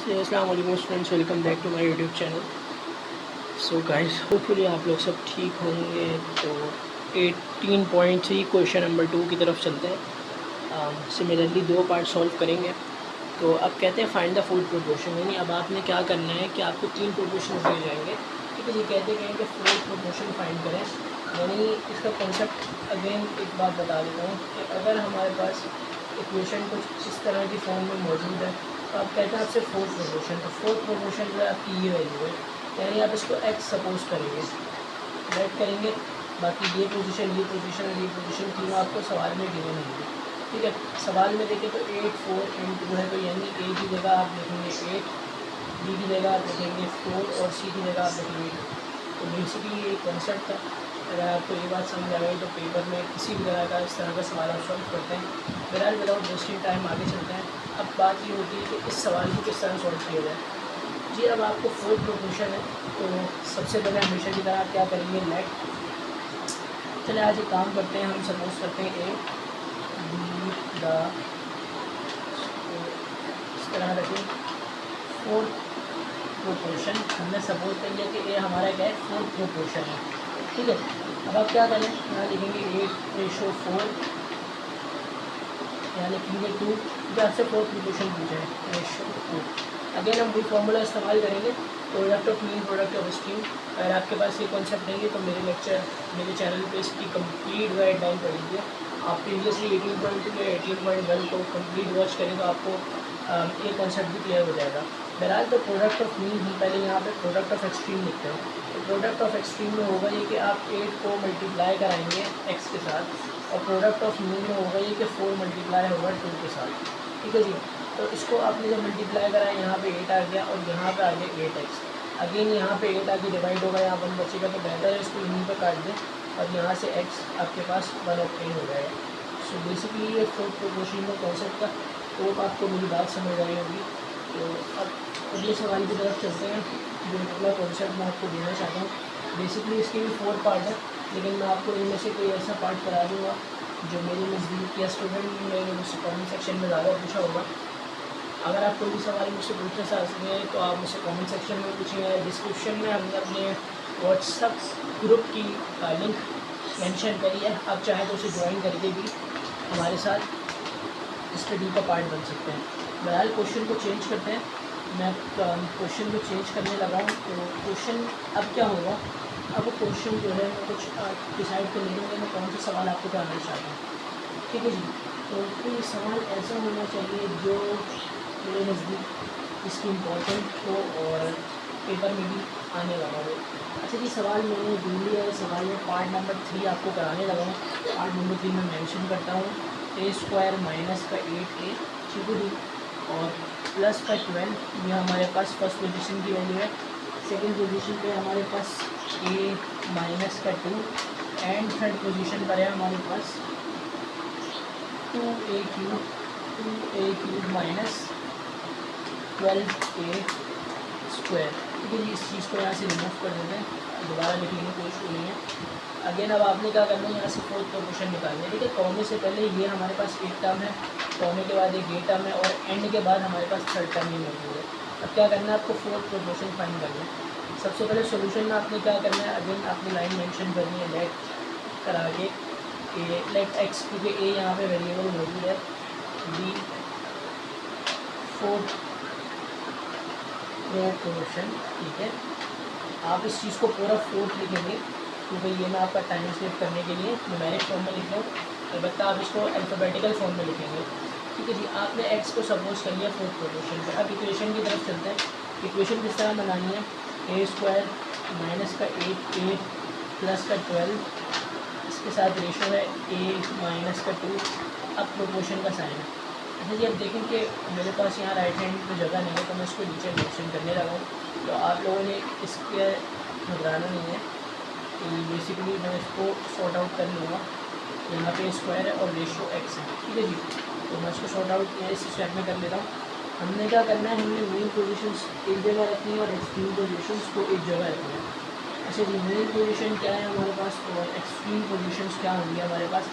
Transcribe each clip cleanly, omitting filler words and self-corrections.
अस्सलाम वालेकुम friends, welcome back to my YouTube channel. So guys, hopefully आप लोग सब ठीक होंगे। तो 18.3 क्वेश्चन नंबर 2 की तरफ चलते हैं। सिमिलरली दो पार्ट सॉल्व करेंगे। तो अब कहते हैं फाइंड द फोर्थ प्रोपोर्शन, यानी अब आपने क्या करना है कि आपको 3 प्रोपोर्शन दिए जाएंगे, ठीक है जी। कहते हैं कि फोर्थ प्रोपोर्शन फाइंड करें। यानी इसका कॉन्सेप्ट अगेन एक बात बता देता हूँ कि अगर हमारे पास इक्वेशन कुछ इस तरह की फॉर्म में मौजूद है तो आप कहते हैं आपसे फोर्थ प्रोपोर्शन, तो फोर्थ प्रोपोर्शन जो है आपकी ये वैल्यू है, यानी आप इसको एक्स सपोज करेंगे, राइट करेंगे। बाकी ये पोजीशन और ये पोजीशन तीनों आपको सवाल में गिवन होंगे, ठीक है। सवाल में देखें तो 8, 4 एंड 2 है, तो यानी ए की जगह आप लिखेंगे 8, बी की जगह आप लिखेंगे 4 और सी की जगह आप लिखेंगे 2। तो बेसिकली ये कॉन्सेप्ट था। अगर आपको ये बात समझ आ गई तो पेपर में किसी भी तरह का इस तरह का सवाल आप सॉल्व करते हैं। बहरहाल विदाउट वेस्टिंग टाइम आगे चलते हैं। अब बात ये होती है कि इस सवाल को किस तरह सॉल्व किया जाए जी। अब आपको फोर्थ प्रोपोर्शन है, तो सबसे पहले हमेशा की तरह आप क्या करेंगे, लेट, चले आज एक काम करते हैं, हम सपोज करते हैं ए बी द, इस तरह रखें फोर्थ प्रोपोर्शन। हमने सपोज कर लिया कि ए हमारा क्या है, फोर्थ प्रोपोर्शन है, ठीक है। अब आप क्या करें, यहाँ लिखेंगे 8:4, यहाँ लिखेंगे 2, जो आपसे फोर्थ प्रोपोर्शन पूछा है 8:2। अगेन हम वही फॉर्मूला इस्तेमाल करेंगे, product of mean, product of stream. अगर आपके पास ये कॉन्सेप्ट नहीं है तो मेरे चैनल पे इसकी कंप्लीट गाइडलाइन पढ़ लीजिए। आप प्रीवियसली 18.2 या 18.1 को कंप्लीट वॉच करें तो आपको ये कॉन्सेप्ट भी क्लियर हो जाएगा। बहरहाल तो प्रोडक्ट ऑफ मीन हम पहले यहाँ पे प्रोडक्ट ऑफ एक्सट्रीम लिखते हैं। तो प्रोडक्ट ऑफ एक्सट्रीम में होगा ये कि आप 8 को मल्टीप्लाई कराएंगे एक्स के साथ, और प्रोडक्ट ऑफ मीन में होगा ये कि 4 मल्टीप्लाई होगा 2 के साथ, ठीक है जी। तो इसको आपने जब मल्टीप्लाई कराया, यहाँ पे 8 आ गया और यहाँ पे आ गया 8x। अगेन यहाँ पे 8 आगे डिवाइड होगा, यहाँ 1 बचेगा, तो बेहतर है इसको यहीं पे काट दें और यहाँ से x आपके पास 1/10 हो जाएगा। सो बेसिकली ये फोर्थ प्रोपोर्शन का कॉन्सेप्ट का, तो आपको मेरी बात समझ आई होगी। तो अब अगले सवाल की तरफ चलते हैं, जो अगला कॉन्सेप्ट मैं आपको देना चाहता हूँ। बेसिकली इसके भी 4 पार्ट है, लेकिन मैं आपको इनमें से कोई ऐसा पार्ट करा दूँगा जो मेरे नज़दीक या स्टूडेंट ने मुझसे कमेंट सेक्शन में ज़्यादा पूछा होगा। अगर आप कोई भी सवाल मुझसे पूछना चाहते हैं तो आप मुझसे कमेंट सेक्शन में पूछिए। डिस्क्रिप्शन में हमने अपने व्हाट्सएप ग्रुप की लिंक मेंशन करी है, आप चाहें तो उसे ज्वाइन करके भी हमारे साथ स्टडी का पार्ट बन सकते हैं। बहरहाल क्वेश्चन को चेंज करते हैं, मैं क्वेश्चन को चेंज करने लगा हूँ। तो क्वेश्चन अब क्या होगा, अब क्वेश्चन जो है मैं कुछ डिसाइड कर लूँगा मैं कौन सा सवाल आपको कराना चाहता हूँ, ठीक है जी। तो कोई सवाल ऐसा होना चाहिए जो मेरे नज़दीक इसकी इम्पोर्टेंट हो और पेपर में भी आने लगा हो। अच्छा जी, सवाल मैंने ढूंढ लिया है। सवाल में पार्ट नंबर 3 आपको कराने लगा हूँ। पार्ट नंबर 3 में मेंशन करता हूँ a² माइनस का 8a, ठीक है जी, और प्लस का 12, ये हमारे पास फर्स्ट पोजीशन की वैल्यू है। सेकंड पोजीशन पे हमारे पास a माइनस का 2 एंड थर्ड पोजीशन पर है हमारे पास 2a³ माइनस 12a², ठीक है जी। इस चीज़ को यहाँ से रिमूव कर देते हैं, दोबारा लिखने की कोशिश नहीं है। अगेन अब आपने क्या करना है, यहाँ से फोर्थ प्रोपोर्शन निकालना है, ठीक है। कॉमे से पहले ये हमारे पास एक टर्म है, कॉमे के बाद एक ये टर्म है, और एंड के बाद हमारे पास थर्ड टर्म ही मौजूद है। अब क्या करना है, आपको फोर्थ प्रोपोर्शन फाइंड करना है। सबसे पहले सोल्यूशन में आपने क्या करना है, अगेन आपने लाइन मेंशन करनी है, लेट करा के लेट एक्स, क्योंकि ए यहाँ पे वेरिएबल मौजूद है, बी फोर्थ प्रोपोर्शन, ठीक है। आप इस चीज़ को पूरा फोर्थ लिखेंगे क्योंकि ये मैं आपका टाइम सेव करने के लिए न्यूमेरिक फॉर्म में लिख रहा हूँ, अलबत्त आप इसको अल्फ़ाबेटिकल फॉर्म में लिखेंगे, ठीक है जी। आपने एक्स को सपोज कर लिया फोर्थ प्रोपोर्शन पे। अब इक्वेशन की तरफ चलते हैं। इक्वेशन किस तरह बनानी है, a² माइनस का 8a प्लस का 12, इसके साथ रेशो है a माइनस का 2, अब प्रोपोर्शन का साइन है। अच्छा जी, अब देखें कि मेरे पास यहाँ राइट हैंड में जगह नहीं है, तो मैं इसको नीचे मेंशन करने लगा हूँ। तो आप लोगों ने इसके घबराना नहीं है, तो बेसिकली मैं इसको सॉर्ट आउट कर लूँगा। यहाँ पे स्क्वायर है और रेशो एक्स है, ठीक है जी। तो मैं इसको सॉर्ट आउट इस स्टेप में कर लेता हूँ। हमने क्या करना है, हमने मेन पोजीशंस एक जगह रखनी है और एक्सट्रीम पोजीशंस को एक जगह रखना है। अच्छा जी, मेन पोजीशन क्या है हमारे पास और एक्सट्रीम पोजीशंस क्या होंगी हमारे पास,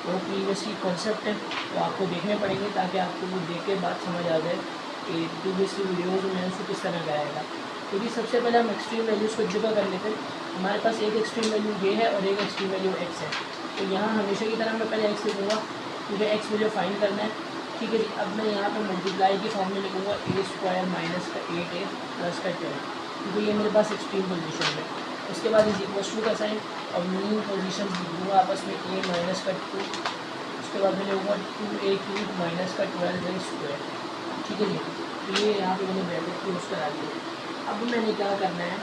वो प्रीवियसली कॉन्सेप्ट है, तो आपको देखने पड़ेंगे ताकि आपको वो देख के बात समझ आ जाए प्रीवियस वीडियोज़ में मैंने उसको किस तरह कराया था। तो भी सबसे पहले हम एक्सट्रीम वैल्यूज़ को जगह कर लेते हैं। हमारे पास एक एक्सट्रीम वैल्यू ये है और एक एक्सट्रीम वैल्यू एक्स है। तो यहाँ हमेशा की तरह मैं पहले एक्स लिखूँगा, मुझे एक्स मुझे फाइंड करना है, ठीक है जी। अब मैं यहाँ पर मल्टीप्लाई की फॉर्म में लिखूँगा ए स्क्वायर माइनस का 8a प्लस का 12, क्योंकि ये मेरे पास एक्सट्रीम पोजीशन है। उसके बाद इज इक्वल टू का साइन और मीन पोजीशन लिखूँगा आपस में a माइनस का 2, उसके बाद मैं लिखूँगा 2a³ माइनस का 12a², ठीक है जी। तो ये यहाँ पे मैंने ब्रैकेट यूज़ करा दिया। अब मैंने क्या करना है,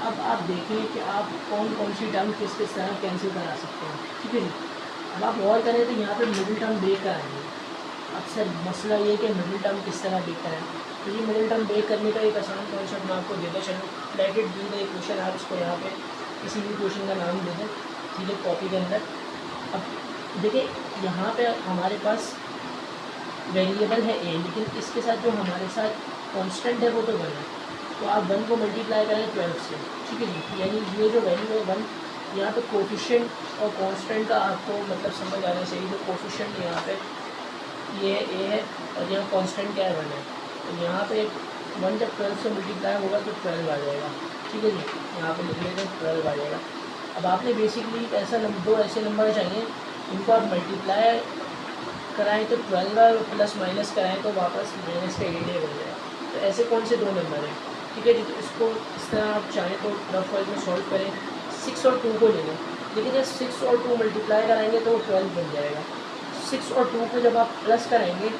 अब आप देखें कि आप कौन कौन सी टर्म किस किस तरह कैंसिल करा सकते हैं, ठीक है जी। अब आप गौर करें तो यहाँ पे मिडिल टर्म ब्रेक कराएंगे। अक्सर मसला ये कि मिडिल टर्म किस तरह ब्रेक कराएं, तो ये मिडिल टर्म ब्रेक करने का एक आसान कॉन्सेप्ट मैं आपको देता चलूँ। ब्रैकेट दी गई क्वेश्चन, आप इसको यहाँ पे किसी भी क्वेश्चन का नाम दे दें, ठीक है, कॉपी के अंदर। अब देखिए यहाँ पे हमारे पास वेरिएबल है ए, लेकिन इसके साथ जो हमारे साथ कांस्टेंट है वो तो 1 है। तो आप 1 को मल्टीप्लाई करें 12 से, ठीक है जी। यानी ये जो वैल्यू है 1, यहाँ पे कोफिशिएंट और कांस्टेंट का आपको मतलब समझ आना चाहिए। जो कोफिशिएंट यहाँ पे ये ए है और यहाँ कांस्टेंट क्या है 1 है। तो यहाँ पे 1 जब 12 से मल्टीप्लाई होगा तो 12 आ जाएगा, ठीक है जी। यहाँ पे लिख लेते हैं 12 आ जाएगा। अब आपने बेसिकली ऐसा दो ऐसे नंबर चाहिए, इनको आप मल्टीप्लाई कराएं तो 12 प्लस माइनस कराएं तो वापस माइनस का 8a बन जाए। तो ऐसे कौन से दो नंबर हैं, ठीक है जी। तो इसको इस तरह आप चाहें तो रफ वाइज में सॉल्व करें। 6 और 2 को ले लें, लेकिन जब 6 और 2 मल्टीप्लाई कराएंगे तो 12 बन जाएगा। 6 और 2 को जब आप प्लस कराएंगे,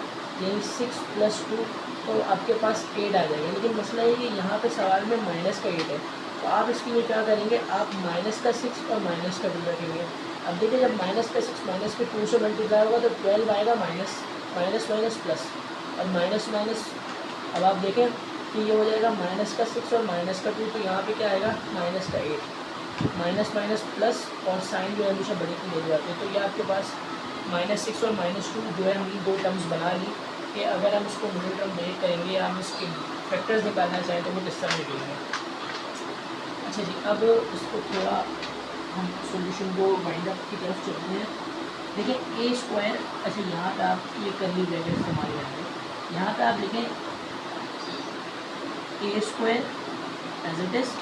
यानी 6 + 2, तो आपके पास 8 आ जाएगा। लेकिन मसला ये कि यहाँ पे सवाल में माइनस का 8 है, तो आप इसके लिए क्या करेंगे, आप माइनस का 6 और माइनस का 2 रखेंगे। अब देखिए जब माइनस का 6 माइनस के 2 से मल्टीप्लाई होगा तो 12 आएगा, माइनस माइनस माइनस प्लस और माइनस माइनस। अब आप देखें कि ये हो जाएगा माइनस का 6 और माइनस का 2, तो यहाँ पे क्या आएगा माइनस का 8, माइनस माइनस प्लस और साइन जो है हमेशा बड़े की ले जाते हैं। तो ये आपके पास -6 और -2 जो है हमने दो टर्म्स बना ली कि अगर हम इसको मिडिल टर्म ब्रेक करेंगे या हम इसके फैक्टर्स निकालना चाहें तो वो किस तरह निकलेंगे। अच्छा जी, अब इसको थोड़ा हम सॉल्यूशन को वाइंड अप की तरफ चलते हैं। देखिए a स्क्वायर, अच्छा यहाँ पे आप ये करली ब्रैकेट इस्तेमाल करेंगे, यहाँ पे आप लिखें a square as it is.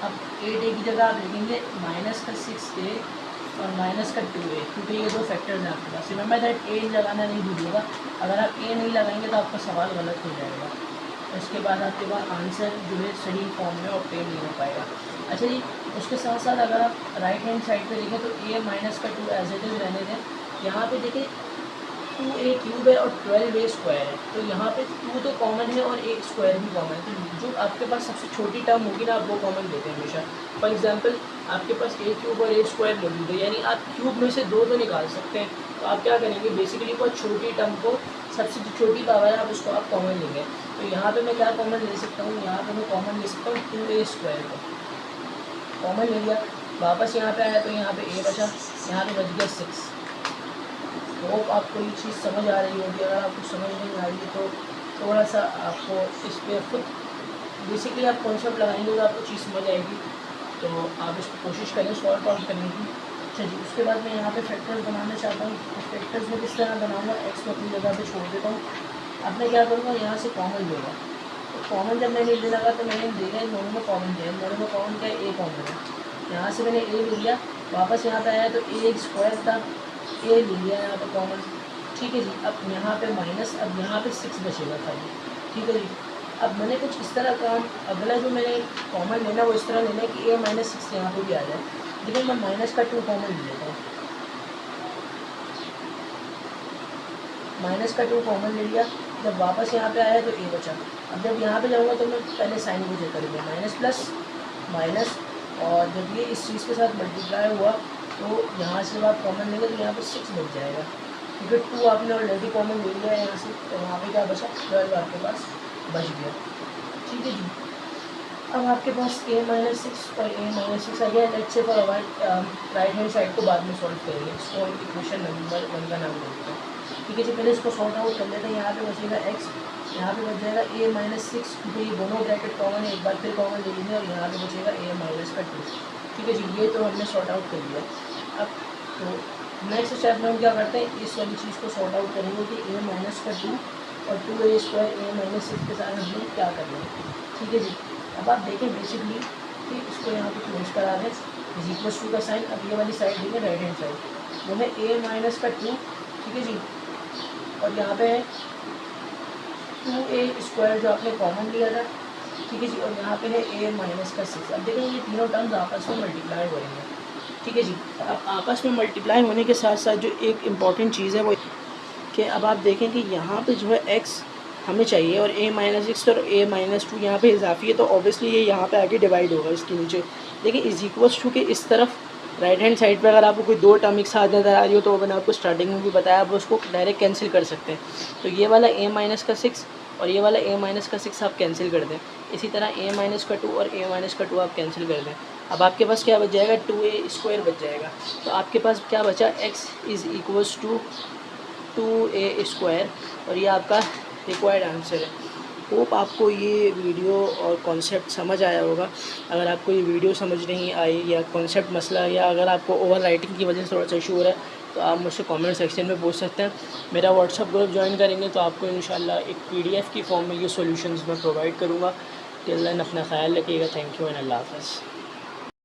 अब 8a की जगह आप लिखेंगे -6a और -2a, क्योंकि ये दो फैक्टर्स हैं आपके पास। रिमेंबर दैट a लगाना नहीं भूलिएगा, अगर आप a नहीं लगाएंगे तो आपका सवाल गलत हो जाएगा। उसके बाद आपके पास आंसर जो है सही फॉर्म में ऑब्टेन नहीं हो पाएगा। अच्छा जी, उसके साथ साथ अगर आप राइट हैंड साइड पे देखें तो a-2 एज इट इज़ रहने दें। यहाँ पे देखिए 2a³ है और 12a स्क्वायर है, तो यहाँ पे 2 तो कॉमन है और a स्क्वायर भी कॉमन है। तो जो आपके पास सबसे छोटी टर्म होगी ना, आप वो कॉमन लेते हैं हमेशा। फॉर एग्जांपल आपके पास a³ और a स्क्वायर मौजूद है, यानी आप क्यूब में से 2 तो निकाल सकते हैं। तो आप क्या करेंगे, बेसिकली बहुत छोटी टर्म को, सबसे जो छोटी पावर है आप उसको आप कॉमन लेंगे। तो यहाँ पे मैं क्या कॉमन ले सकता हूँ, यहाँ पे मैं कॉमन ले सकता हूँ 2a स्क्वायर को कॉमन ले लिया। वापस यहाँ पे आया तो यहाँ पे a बचा, यहाँ पे बच गया 6। तो आपको ये चीज़ समझ आ रही होगी। अगर आपको समझ नहीं आ रही है तो थोड़ा सा आपको इस पर खुद बेसिकली आप कॉन्सेप्ट लगाएंगे तो आपको चीज़ समझ आएगी। तो आप इसको कोशिश करें सॉल्व आउट करने की। अच्छा जी, उसके बाद मैं यहाँ पे फैक्टर्स बनाना चाहता हूँ। फैक्टर्स में किस तरह बनाऊँगा, एक्स को अपनी जगह पे छोड़ देता हूँ। अब मैं क्या करूँगा, यहाँ से कॉमन लूँगा। तो कॉमन जब मैंने ले लगा तो मैंने देखा इन दोनों में कॉमन क्या है, दोनों में कॉमन क्या है, ए कॉमन है। यहाँ से मैंने ए ले लिया, वापस यहाँ पे आया तो ए स्क्वायर था, ए ले लिया यहाँ पे कॉमन, ठीक है जी। अब यहाँ पे माइनस, अब यहाँ पे 6 बचेगा खाली, ठीक है जी। अब मैंने कुछ इस तरह काम, अगला जो मैंने कॉमन लेना वो इस तरह लेना है कि a-6 यहाँ पे भी आ जाए, लेकिन मैं -2 कॉमन ले लेता हूँ। -2 कॉमन ले लिया, जब वापस यहाँ पे आया तो a बचा। अब जब यहाँ पे जाऊँगा तो मैं पहले साइन को चेक करूँगा, माइनस प्लस माइनस, और जब ये इस चीज़ के साथ मल्टीप्लाई हुआ तो यहाँ से जब आप कॉमन लेंगे तो यहाँ पे 6 बच जाएगा, क्योंकि 2 आपने ऑलरेडी कॉमन ले लिया है यहाँ से। तो वहाँ पे क्या बचा, 12 आपके पास बच गया, ठीक है जी। अब आपके पास a-6 और a-6 आ गया। Let's say for right hand side को बाद में सॉल्व करेंगे, इसको इक्वेशन नंबर 1 का नाम देते हैं, ठीक है जी। पहले इसको सॉल्व आउट कर लेते हैं। यहाँ पे बचेगा x, यहाँ पे बच जाएगा a-6, क्योंकि ये दोनों ब्रैकेट कॉमन है, एक बार फिर कॉमन ले लेंगे, और यहाँ पे बचेगा a-2, ठीक है जी। ये तो हमने सॉर्ट आउट कर लिया। अब तो नेक्स्ट स्टेप में हम क्या करते हैं, इस वाली चीज़ को सॉर्ट आउट करेंगे कि a-2 और 2a² a माइनस 6 के साथ हमने क्या करना है, ठीक है जी। अब आप देखें बेसिकली कि इसको यहाँ पे क्लोज करा दें, इज इक्वल टू का साइन, अब ये वाली साइड देंगे राइट हैंड साइड, वो है a माइनस का 2, ठीक है जी, और यहाँ पे है 2a² जो आपने कॉमन लिया था, ठीक है जी, और यहाँ पे है a माइनस का 6। अब देखें ये तीनों टर्म्स आपस में मल्टीप्लाई हो रही हैं, ठीक है जी। अब आपस में मल्टीप्लाई होने के साथ साथ जो एक इम्पॉर्टेंट चीज़ है वो कि अब आप देखें कि यहाँ पे जो है x हमें चाहिए और a माइनस 6 और a माइनस 2 यहाँ पे इजाफी है, तो ऑब्वियसली ये यहाँ पे आके डिवाइड होगा इसके नीचे। देखिए इज इक्वल्स टू के इस तरफ राइट हैंड साइड पे अगर आपको कोई दो टर्म एक साथ नज़र आ रही हो तो मैंने आपको स्टार्टिंग में भी बताया, आप उसको डायरेक्ट कैंसिल कर सकते हैं। तो ये वाला a माइनस का 6 और ये वाला a माइनस का 6 आप कैंसिल कर दें। इसी तरह a माइनस का 2 और a माइनस का 2 आप कैंसिल कर दें। अब आपके पास क्या बच जाएगा, 2a² बच जाएगा। तो आपके पास क्या बचा, x is equals to 2a² और ये आपका रिक्वायर्ड आंसर है। होप आपको ये वीडियो और कॉन्सेप्ट समझ आया होगा। अगर आपको ये वीडियो समझ नहीं आई या कॉन्सेप्ट मसला, या अगर आपको ओवर राइटिंग की वजह से थोड़ा सा इशू हो रहा है, तो आप मुझसे कमेंट सेक्शन में पूछ सकते हैं। मेरा व्हाट्सअप ग्रुप ज्वाइन करेंगे तो आपको इंशाल्लाह एक PDF की फॉर्म में ये सॉल्यूशंस मैं प्रोवाइड करूँगा। टिल देन अपना ख्याल रखिएगा। थैंक यू एंड अल्लाह हाफ़िज़।